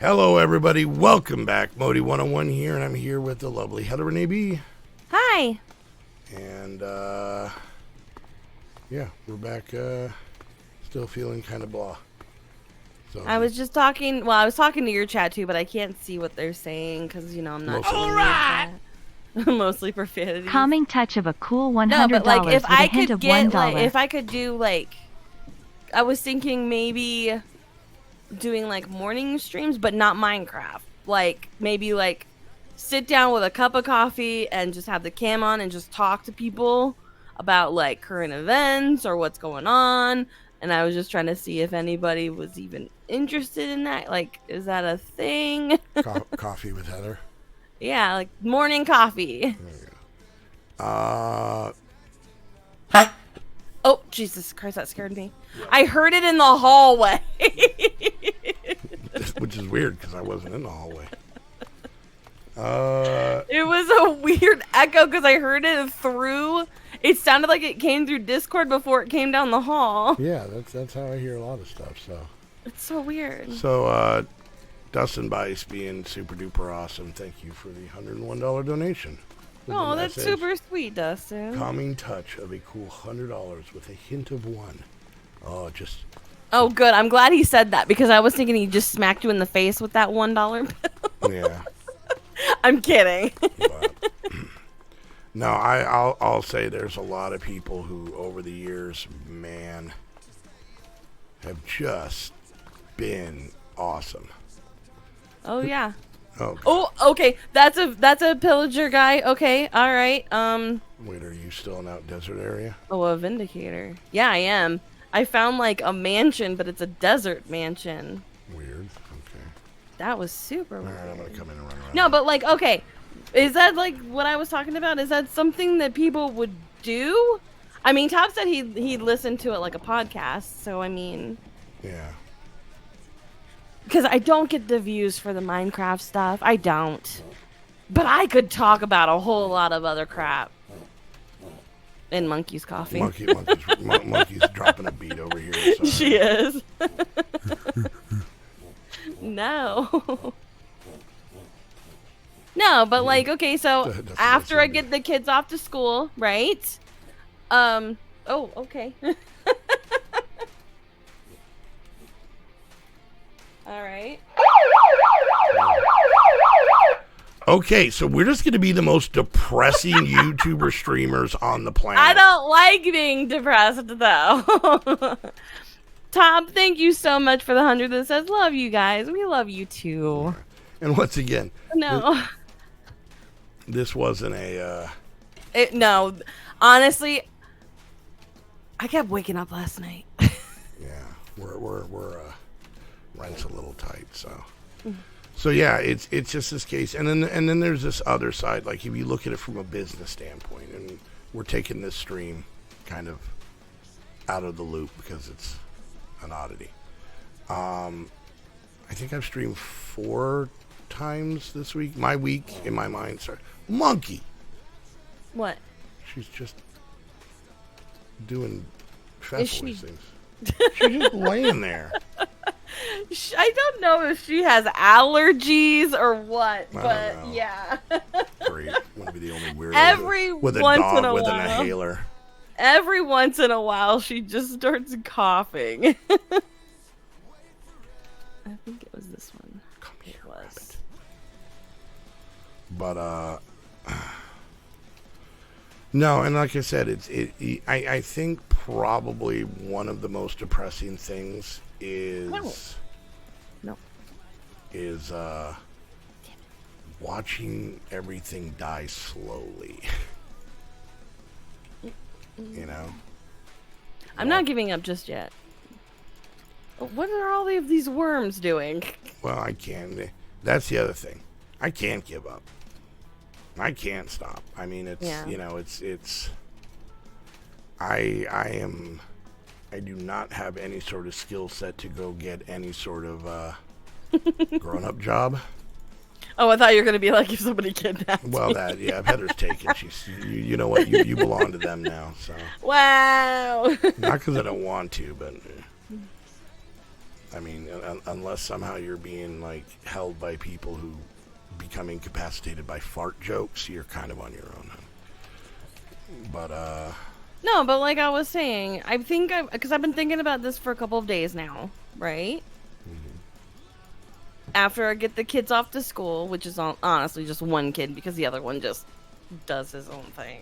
Hello, everybody. Welcome back. Modi 101 here, and I'm here with the lovely Heather Renee B. Hi. And, yeah, we're back, still feeling kind of blah. So, I was just talking, I was talking to your chat too, but I can't see what they're saying because, you know, I'm not All right. Mostly profanity. Calming touch of a cool $100 no, but like if with I a hint could of get, $1. like, if I could do like, I was thinking maybe doing like morning streams, but not Minecraft. Like maybe like sit down with a cup of coffee and just have the cam on and just talk to people about like current events or what's going on. And I was just trying to see if anybody was even interested in that. Like, is that a thing? coffee with Heather. Yeah, like morning coffee. There you go. Oh, Jesus Christ, that scared me. Yeah. I heard it in the hallway. Which is weird because I wasn't in the hallway. It was a weird echo because I heard it through. It sounded like it came through Discord before it came down the hall. Yeah, that's how I hear a lot of stuff. So it's so weird. So, Dustin Bice being super duper awesome. Thank you for the $101 donation. Oh, that's super sweet, Dustin. Calming touch of a cool $100 with a hint of one. Oh, just. Oh, good. I'm glad he said that because I was thinking he just smacked you in the face with that $1 bill. Yeah. I'm kidding. But, no, I'll say there's a lot of people who over the years, man, have just been awesome. Oh yeah. Oh, okay. That's a pillager guy. Okay, all right. Wait, are you still in that desert area? Oh, a vindicator. Yeah, I am. I found like a mansion, but it's a desert mansion. Weird. Okay. That was super weird. All right, I'm gonna come in and run around. No, but like, okay, is that like what I was talking about? Is that something that people would do? I mean, Top said he listened to it like a podcast, so I mean. Yeah. Because I don't get the views for the Minecraft stuff. I don't. But I could talk about a whole lot of other crap. And Monkey's coughing. Monkey's dropping a beat over here. So. She is. No. No, but like, okay, so after I get the kids off to school, right? Oh, okay. All right. Okay, so we're just going to be the most depressing YouTuber streamers on the planet. I don't like being depressed, though. Tom, thank you so much for the 100 that says, love you guys. We love you, too. And once again, no. This wasn't a... No, honestly, I kept waking up last night. Yeah, we're rent's a little tight, so yeah, it's just this case, and then there's this other side. Like if you look at it from a business standpoint, and we're taking this stream kind of out of the loop because it's an oddity. I think I've streamed 4 times this week. My week in my mind, sorry, Monkey. What? She's just doing fat Is boy she? things. She's just laying there. I don't know if she has allergies or what, but yeah. Great. Want to be the only weirdo Every with a once dog in a with while. an inhaler. Every once in a while, she just starts coughing. I think it was this one. Come here, it was. Rabbit. But no, and like I said, I think probably one of the most depressing things is watching everything die slowly. You know? I'm not giving up just yet. What are all of these worms doing? Well, I can't. That's the other thing. I can't give up. I can't stop. I mean, it's, you know, it's, I do not have any sort of skill set to go get any sort of, grown-up job. Oh, I thought you were going to be like if somebody kidnapped Well, me. that, yeah, Heather's taken. She's, you know what, you belong to them now, so. Wow. Not because I don't want to, but. I mean, unless somehow you're being like held by people who become incapacitated by fart jokes, you're kind of on your own. But No, but like I was saying, I think because I've been thinking about this for a couple of days now, right? After I get the kids off to school, which is honestly just one kid because the other one just does his own thing.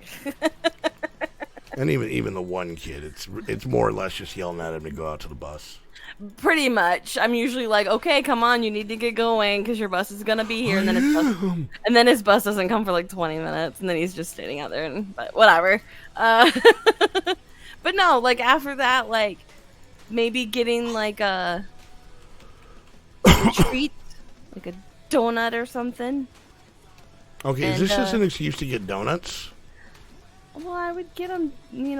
and even the one kid, it's more or less just yelling at him to go out to the bus. Pretty much. I'm usually like, okay, come on, you need to get going because your bus is gonna be here, and then his bus doesn't come for like 20 minutes, and then he's just standing out there, but whatever. But no, like after that, like maybe getting like a treat, like a donut or something. Okay, is this just an excuse to get donuts? Well, I would get them, in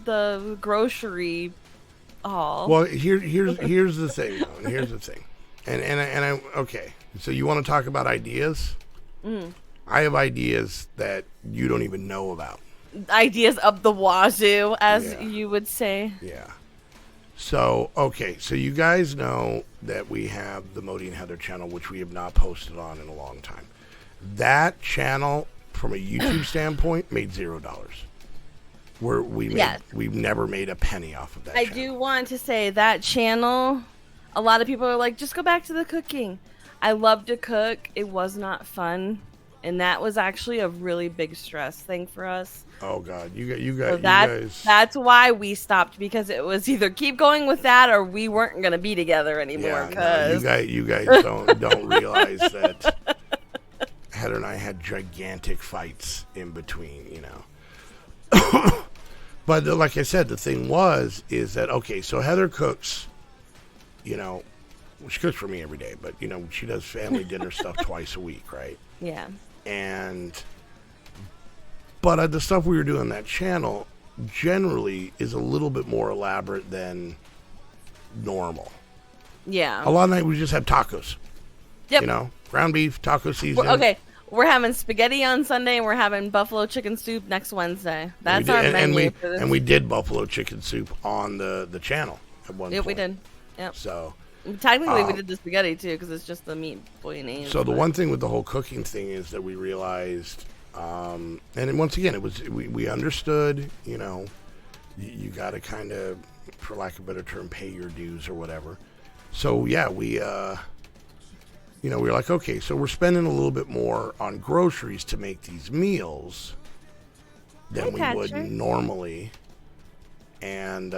the grocery hall. Well, here's the thing, though. Here's the thing, and I okay. So you want to talk about ideas? I have ideas that you don't even know about. Ideas up the wazoo, as you would say. Yeah. So, okay. So you guys know that we have the Modi and Heather channel, which we have not posted on in a long time. That channel, from a YouTube standpoint, made $0. We've never made a penny off of that channel. I do want to say that channel, a lot of people are like, just go back to the cooking. I love to cook. It was not fun. And that was actually a really big stress thing for us. Oh God, you So guys. That's why we stopped, because it was either keep going with that or we weren't gonna be together anymore. Yeah, no, you guys don't realize that Heather and I had gigantic fights in between, But like I said, the thing is that okay, so Heather cooks, she cooks for me every day, but she does family dinner stuff twice a week, right? Yeah. But the stuff we were doing on that channel generally is a little bit more elaborate than normal. Yeah. A lot of night we just had tacos. Yep. Ground beef, taco season. We're having spaghetti on Sunday, and we're having buffalo chicken soup next Wednesday. That's our menu. And we did buffalo chicken soup on the channel at one point. Yep, we did. Yep. So technically, we did the spaghetti too, because it's just the meat bolognese. So the one thing with the whole cooking thing is that we realized, and once again, it was we understood. You got to kind of, for lack of a better term, pay your dues or whatever. So yeah, we were like, okay, so we're spending a little bit more on groceries to make these meals than we would normally, and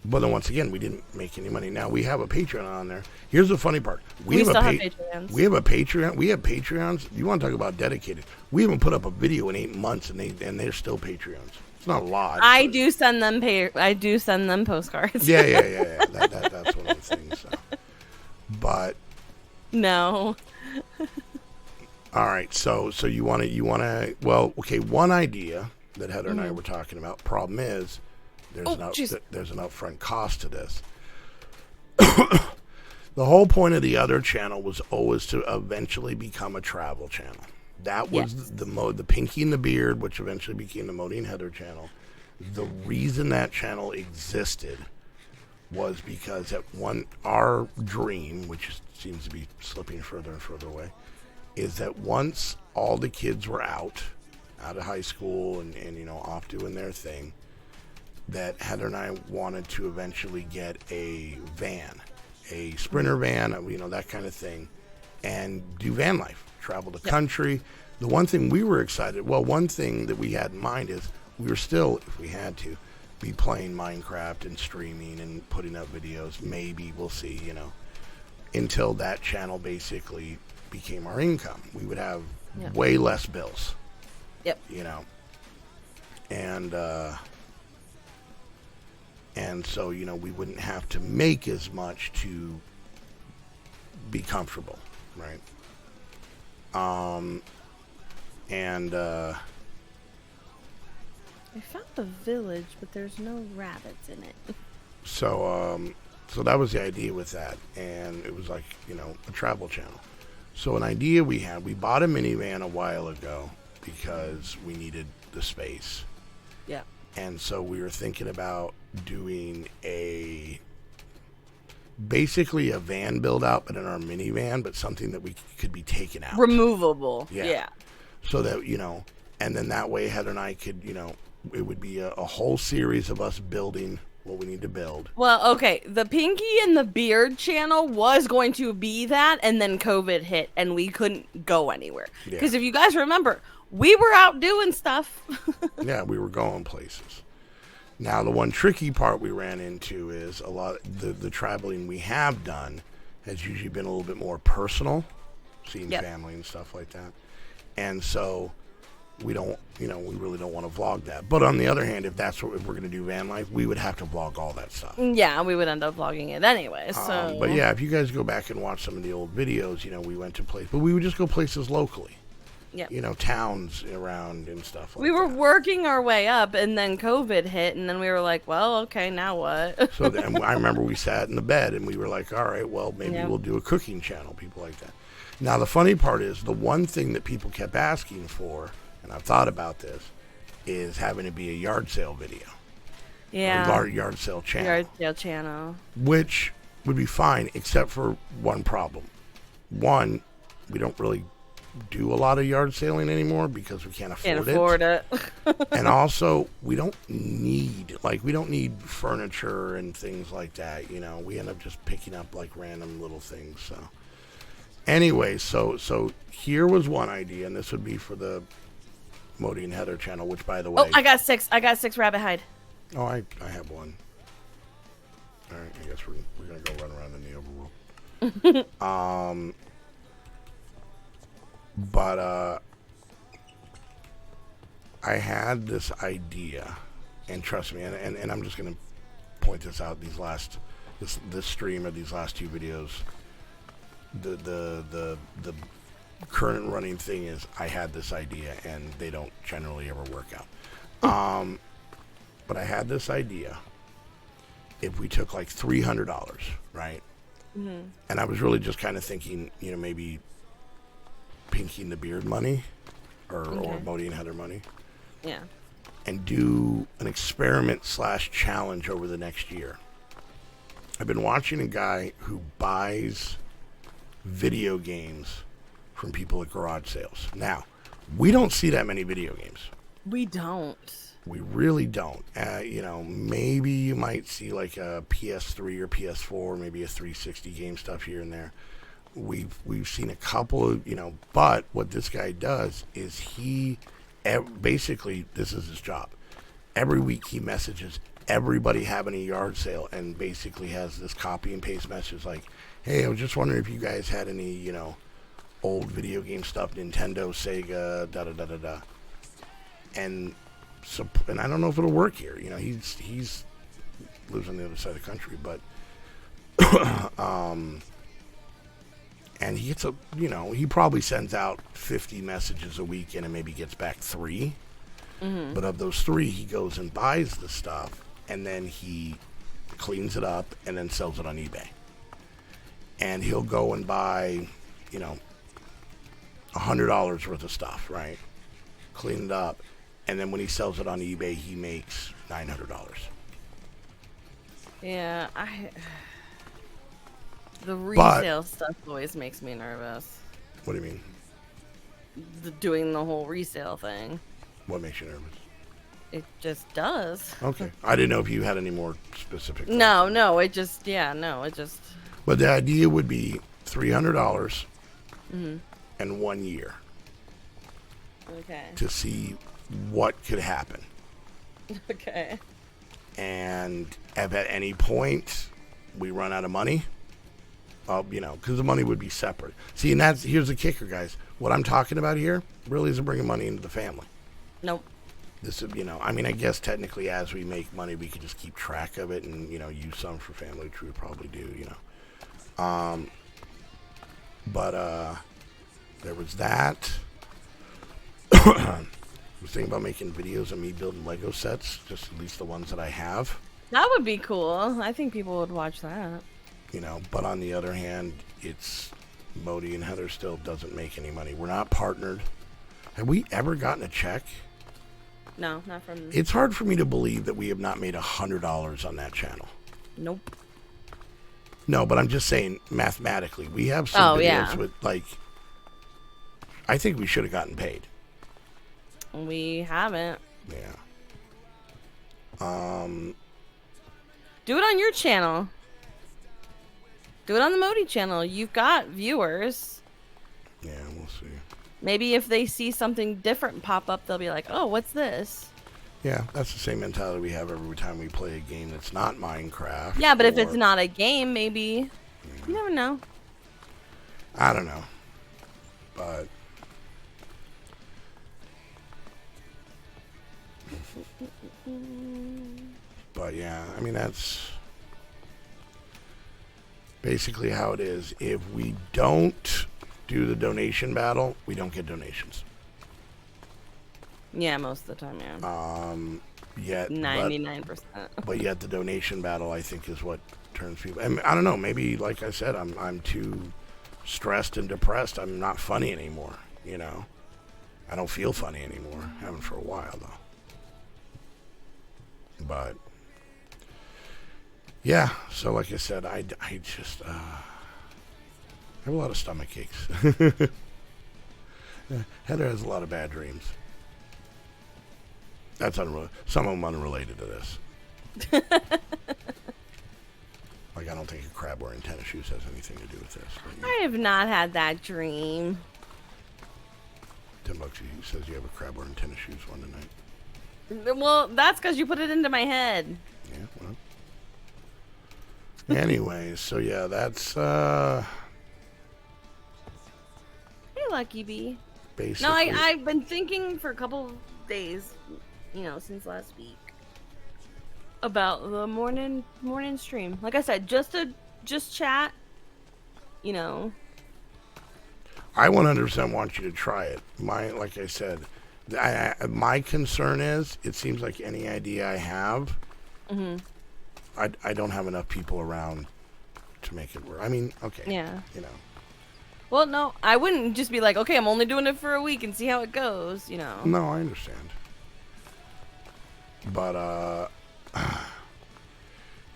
but then once again, we didn't make any money. Now we have a Patreon on there. Here's the funny part: we have Patreons. We have a Patreon. We have Patreons. You want to talk about dedicated? We haven't put up a video in 8 months, and they're still Patreons. It's not a lot. I do send them postcards. Yeah. That's one of the things. So. But no. All right. So you want to? Well, okay. One idea that Heather and I were talking about. Problem is, there's an upfront cost to this. The whole point of the other channel was always to eventually become a travel channel. That was the Pinky and the Beard, which eventually became the Modi and Heather channel. The reason that channel existed was because our dream, which seems to be slipping further and further away, is that once all the kids were out of high school and off doing their thing, that Heather and I wanted to eventually get a van, a Sprinter van, that kind of thing, and do van life, travel the country. The one thing we were one thing that we had in mind is we were still, if we had to, be playing Minecraft and streaming and putting up videos. Maybe we'll see, until that channel basically became our income. We would have way less bills. Yep. And so, we wouldn't have to make as much to be comfortable, right? I found the village, but there's no rabbits in it. So that was the idea with that, and it was like, a travel channel. So an idea we had, we bought a minivan a while ago because we needed the space. Yeah. And so we were thinking about doing basically a van build out, but in our minivan, but something that we could be taken out. Removable. Yeah. So that, and then that way Heather and I could, it would be a whole series of us building what we need to build. Well, okay, the Pinky and the Beard channel was going to be that, and then COVID hit, and we couldn't go anywhere. Because if you guys remember, we were out doing stuff. Yeah, we were going places. Now, the one tricky part we ran into is a lot the traveling we have done has usually been a little bit more personal, seeing family and stuff like that. And so we don't, we really don't want to vlog that. But on the other hand, if we're going to do van life, we would have to vlog all that stuff. Yeah, we would end up vlogging it anyway. So. But yeah, if you guys go back and watch some of the old videos, we went to places, but we would just go places locally. Yeah. Towns around and stuff like that. We were working our way up, and then COVID hit, and then we were like, well, okay, now what? So then I remember we sat in the bed, and we were like, all right, well, maybe we'll do a cooking channel, people like that. Now, the funny part is, the one thing that people kept asking for, and I've thought about this, is having to be a yard sale video. Yeah. A yard sale channel. Yard sale channel. Which would be fine, except for one problem. One, we don't really do a lot of yard selling anymore because we can't afford it. And also, we don't need furniture and things like that. We end up just picking up like random little things. So anyway, so here was one idea, and this would be for the Modi and Heather channel, which, by the way, I got 6 rabbit hide. Oh, I have one. All right, I guess we're gonna go run around in the overworld. But I had this idea, and trust me, and I'm just gonna point this out. This stream of these last 2 videos, the current running thing is I had this idea, and they don't generally ever work out. But I had this idea. If we took like $300, right? Mm-hmm. And I was really just kind of thinking, maybe Pinky and the Beard money, or Modi and Heather money. Yeah. And do an experiment / challenge over the next year. I've been watching a guy who buys video games from people at garage sales. Now, we don't see that many video games. We don't. We really don't. Maybe you might see like a PS3 or PS4, maybe a 360 game stuff here and there. We've seen a couple of, but what this guy does is basically, this is his job. Every week he messages everybody having a yard sale and basically has this copy and paste message like, hey, I was just wondering if you guys had any, old video game stuff, Nintendo, Sega, da-da-da-da-da. And I don't know if it'll work here. He's lives on the other side of the country, but and he gets he probably sends out 50 messages a week and maybe gets back 3. Mm-hmm. But of those 3, he goes and buys the stuff, and then he cleans it up and then sells it on eBay. And he'll go and buy, $100 worth of stuff, right? Clean it up. And then when he sells it on eBay, he makes $900. Yeah, the resale stuff always makes me nervous. What do you mean? Doing the whole resale thing. What makes you nervous? It just does. Okay. I didn't know if you had any more specific. No, it just. But the idea would be $300 and 1 year. Okay. To see what could happen. Okay. And if at any point we run out of money, because the money would be separate. See, and here's the kicker, guys. What I'm talking about here really isn't bringing money into the family. Nope. This is, I guess technically as we make money, we could just keep track of it and, use some for family, which we probably do, But there was that. I was thinking about making videos of me building Lego sets, just at least the ones that I have. That would be cool. I think people would watch that. But on the other hand, it's Modi and Heather still doesn't make any money. We're not partnered. Have we ever gotten a check? No, not from. It's hard for me to believe that we have not made $100 on that channel. Nope. No, but I'm just saying, mathematically, we have some videos with, like, I think we should have gotten paid. We haven't. Yeah. Do it on your channel. Do it on the Modi channel. You've got viewers. Yeah, we'll see. Maybe if they see something different pop up, they'll be like, oh, what's this? Yeah, that's the same mentality we have every time we play a game that's not Minecraft. Yeah, but if it's not a game, maybe. You never know. I don't know. But... But yeah, I mean, that's basically how it is. If we don't do the donation battle, we don't get donations. Yeah, most of the time, yeah. Yet 99%. But yet the donation battle, I think, is what turns people. And I don't know. Maybe, like I said, I'm too stressed and depressed. I'm not funny anymore. You know, I don't feel funny anymore. Haven't for a while though. But yeah, so like I said, I just have a lot of stomach aches. Heather has a lot of bad dreams. That's some of them unrelated to this. Like, I don't think a crab wearing tennis shoes has anything to do with this. But, yeah. I have not had that dream. $10 he says you have a crab wearing tennis shoes one tonight. Well, that's because you put it into my head. Yeah, well. Anyways, so yeah, that's Hey, Lucky Bee. basically. No, I've been thinking for a couple of days, you know, since last week, about the morning stream. Like I said, just chat, you know. I 100% want you to try it. Like I said, my concern is, it seems like any idea I have, I don't have enough people around to make it work. I mean, okay, Yeah. you know. Well, no, I wouldn't just be like, okay, I'm only doing it for a week and see how it goes, you know. No, I understand. But,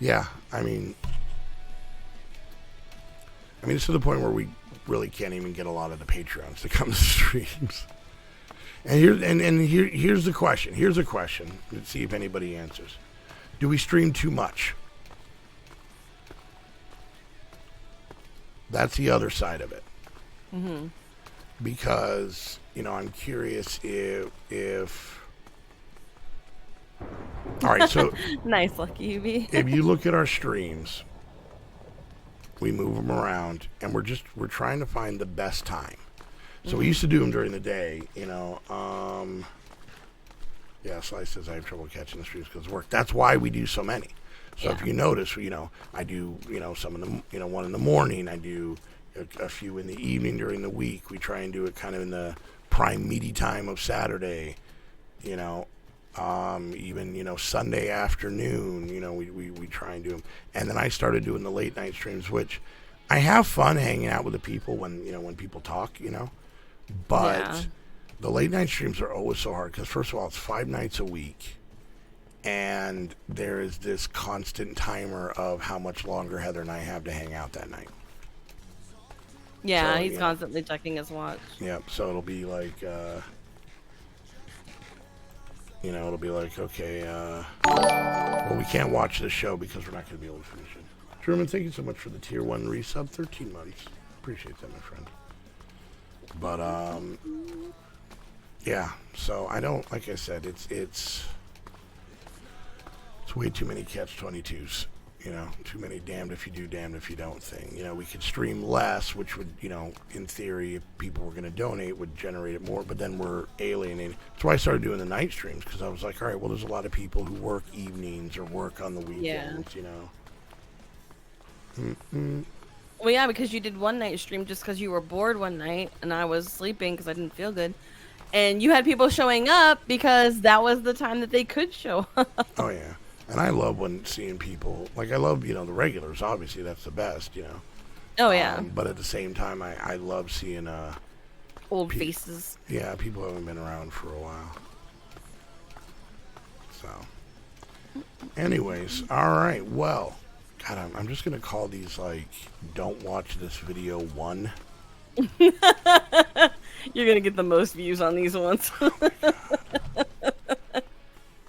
yeah, I mean, it's to the point where we really can't even get a lot of the Patreons to come to streams. And here's the question. Here's a question. Let's see if anybody answers. Do we stream too much? That's the other side of it. Mm-hmm. Because, you know, I'm curious if all right, so Nice, Lucky Bee. if you look at our streams, we move them around, and we're trying to find the best time. So we used to do them during the day, you know. Yeah, Slice says I have trouble catching the streams because of work. That's why we do so many. So if you notice, you know, I do, you know, some in the, you know, one in the morning. I do a few in the evening during the week. We try and do it kind of in the prime meaty time of Saturday, you know. Even, you know, Sunday afternoon, you know, we try and do them. And then I started doing the late night streams, which I have fun hanging out with the people when, you know, when people talk, you know. But the late night streams are always so hard because, first of all, it's 5 nights a week. And there is this constant timer of how much longer Heather and I have to hang out that night. Yeah, So, he's yeah. constantly checking his watch. Yep, so it'll be like, you know, it'll be like, okay, well, we can't watch this show because we're not going to be able to finish it. Truman, thank you so much for the tier 1 resub, 13 months. Appreciate that, my friend. But, yeah, so I don't, like I said, it's way too many catch-22s, you know, too many damned if you do, damned if you don't thing. You know, we could stream less, which would, you know, in theory, if people were going to donate, would generate it more, but then we're alienating. That's why I started doing the night streams, because I was like, all right, well, there's a lot of people who work evenings or work on the weekends, you know. Well, yeah, because you did one night stream just because you were bored one night, and I was sleeping because I didn't feel good. And you had people showing up because that was the time that they could show up. Oh, yeah. And I love seeing people, like I love, you know, the regulars, obviously, that's the best, you know. Oh, yeah. But at the same time, I love seeing, Old faces. yeah, people who haven't been around for a while. So, anyways, all right. Well, God, I'm just gonna call these like "Don't watch this video" 1. You're gonna get the most views on these ones.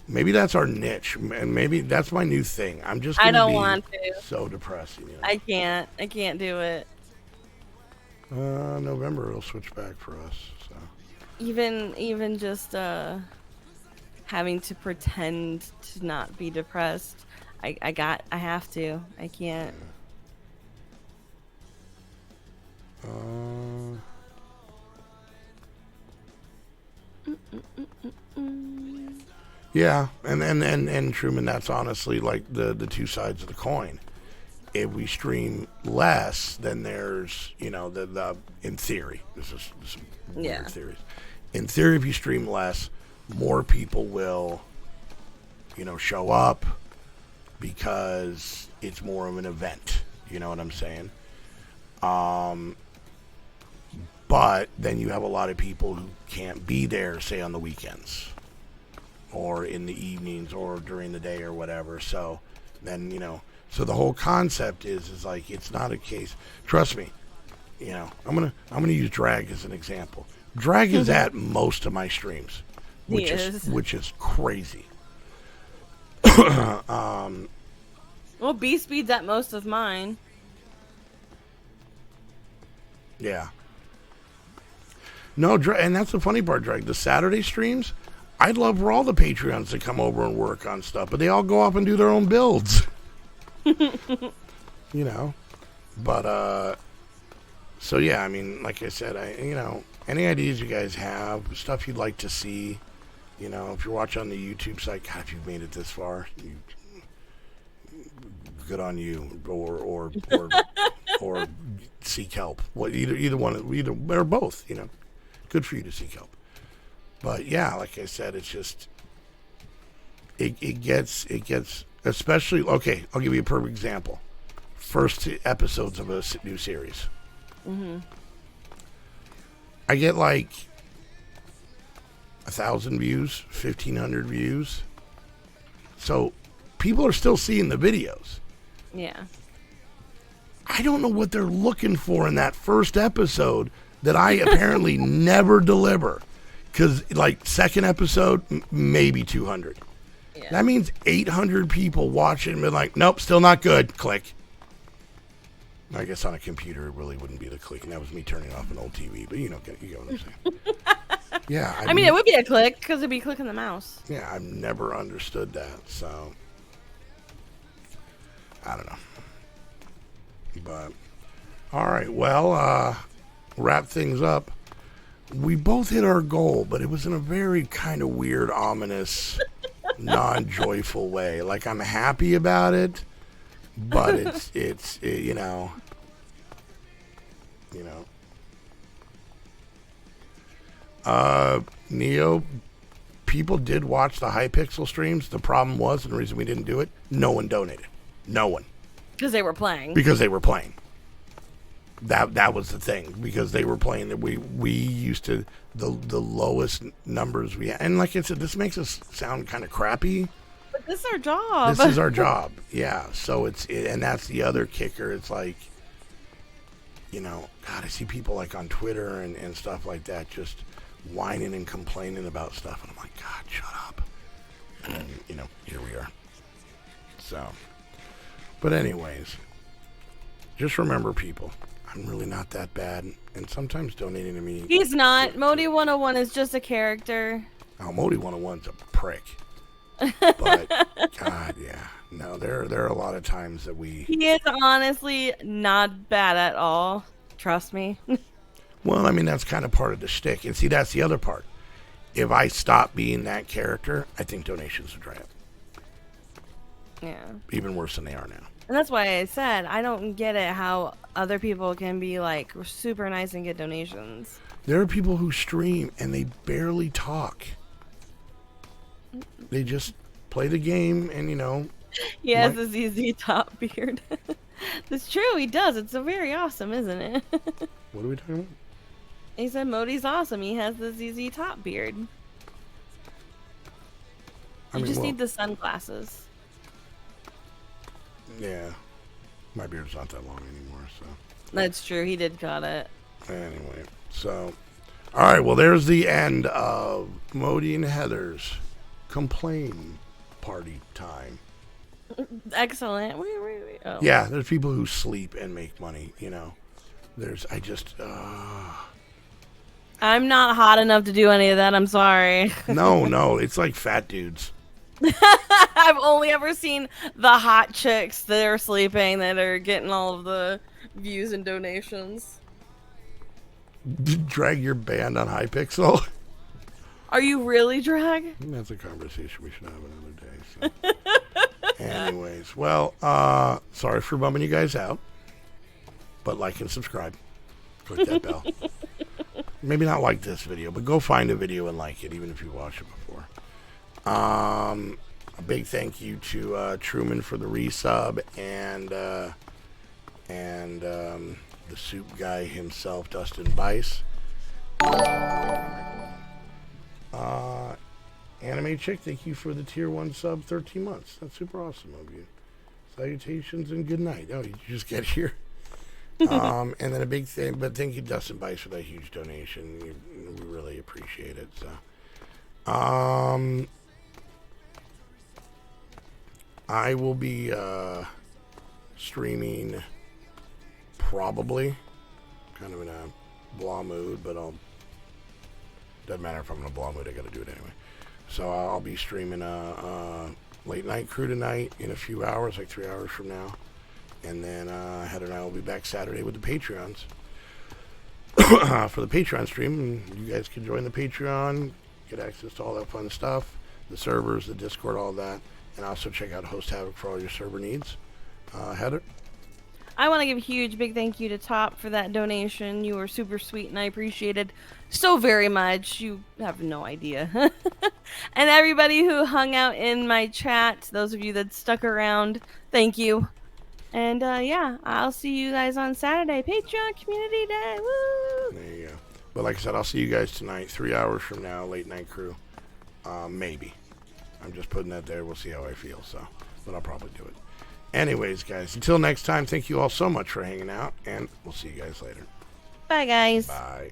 Maybe that's our niche, and maybe that's my new thing. I'm just I gonna don't be want to. so depressing. You know? I can't do it. November will switch back for us. So Even just having to pretend to not be depressed. I have to. I can't. Yeah, and Truman, that's honestly like the two sides of the coin. If we stream less, then there's, you know, the in theory, this is weird theories. In theory, if you stream less, more people will, you know, show up because it's more of an event. You know what I'm saying? But then you have a lot of people who can't be there, say on the weekends or in the evenings or during the day or whatever. So then, you know, so the whole concept is like, it's not a case. Trust me, you know, I'm gonna use drag as an example. Drag is at most of my streams, which is crazy. Well, B Speed's at most of mine. Yeah. No, and that's the funny part, Drag. The Saturday streams, I'd love for all the Patreons to come over and work on stuff, but they all go off and do their own builds. You know? But, so yeah, I mean, like I said, you know, any ideas you guys have, stuff you'd like to see, you know, if you're watching on the YouTube site, God, if you've made it this far, good on you, or seek help. What either one, either or both, you know. Good for you to seek help. But yeah, like I said, it's just it gets especially, okay, I'll give you a perfect example. First episodes of a new series. Mm-hmm. I get like 1,000 views, 1,500 views. So people are still seeing the videos. Yeah. I don't know what they're looking for in that first episode that I apparently never deliver. Because, like, second episode, maybe 200. Yeah. That means 800 people watch it and be like, nope, still not good. Click. I guess on a computer it really wouldn't be the click, and that was me turning off an old TV. But you know what I'm saying. Yeah. I mean, it would be a click because it'd be clicking the mouse. Yeah, I've never understood that. So, I don't know. But, all right, well, wrap things up. We both hit our goal, but it was in a very kind of weird, ominous, non-joyful way. Like, I'm happy about it, but it's you know. Neo, people did watch the Hypixel streams. The problem was, and the reason we didn't do it, no one donated. No one. Because they were playing. That was the thing, because they were playing. That we used to the lowest numbers we had. And like I said, this makes us sound kind of crappy. But this is our job. This is our job. Yeah. So and that's the other kicker. It's like, you know, God, I see people like on Twitter and stuff like that just whining and complaining about stuff, and I'm like, God, shut up. And you know, here we are. So, but anyways, just remember, people, I'm really not that bad, and sometimes donating to me... He's not. Modi 101 is just a character. Oh, Modi 101's a prick. But, God, yeah. No, there are a lot of times that we... He is honestly not bad at all. Trust me. Well, I mean, that's kind of part of the shtick. And see, that's the other part. If I stop being that character, I think donations would dry up. Yeah. Even worse than they are now. And that's why I said I don't get it how other people can be like super nice and get donations. There are people who stream and they barely talk. They just play the game and, you know. He has a ZZ Top beard. That's true, he does. It's so very awesome, isn't it? What are we talking about? He said Modi's awesome. He has the ZZ Top beard. You just need the sunglasses. Yeah. My beard's not that long anymore, so. That's true. He did cut it. Anyway, so. All right, well, there's the end of Modi and Heather's complain party time. Excellent. Oh. Yeah, there's people who sleep and make money, I'm not hot enough to do any of that. I'm sorry. No, it's like fat dudes. I've only ever seen the hot chicks that are sleeping that are getting all of the views and donations. Drag your band on Hypixel. Are you really, Drag? That's a conversation we should have another day. So. Anyways, well, sorry for bumming you guys out, but like and subscribe. Click that bell. Maybe not like this video, but go find a video and like it, even if you watched it before. A big thank you to Truman for the resub and the soup guy himself, Dustin Bice. Anime Chick, thank you for the tier 1 sub, 13 months. That's super awesome of you. Salutations and good night. Oh, you just get here. And then a big thing, but thank you, Dustin Bice, for that huge donation. We really appreciate it. So, I will be streaming probably, kind of in a blah mood, but doesn't matter if I'm in a blah mood, I gotta do it anyway. So I'll be streaming late night crew tonight in a few hours, like 3 hours from now. And then Heather and I will be back Saturday with the Patreons for the Patreon stream. And you guys can join the Patreon, get access to all that fun stuff, the servers, the Discord, all that. And also check out Host Havoc for all your server needs. Heather? I want to give a huge big thank you to Top for that donation. You were super sweet and I appreciate it so very much. You have no idea. And everybody who hung out in my chat, those of you that stuck around, thank you. And yeah, I'll see you guys on Saturday. Patreon Community Day. Woo! There you go. But like I said, I'll see you guys tonight, 3 hours from now, late night crew. Maybe. I'm just putting that there. We'll see how I feel. So, but I'll probably do it. Anyways, guys, until next time, thank you all so much for hanging out, and we'll see you guys later. Bye, guys. Bye.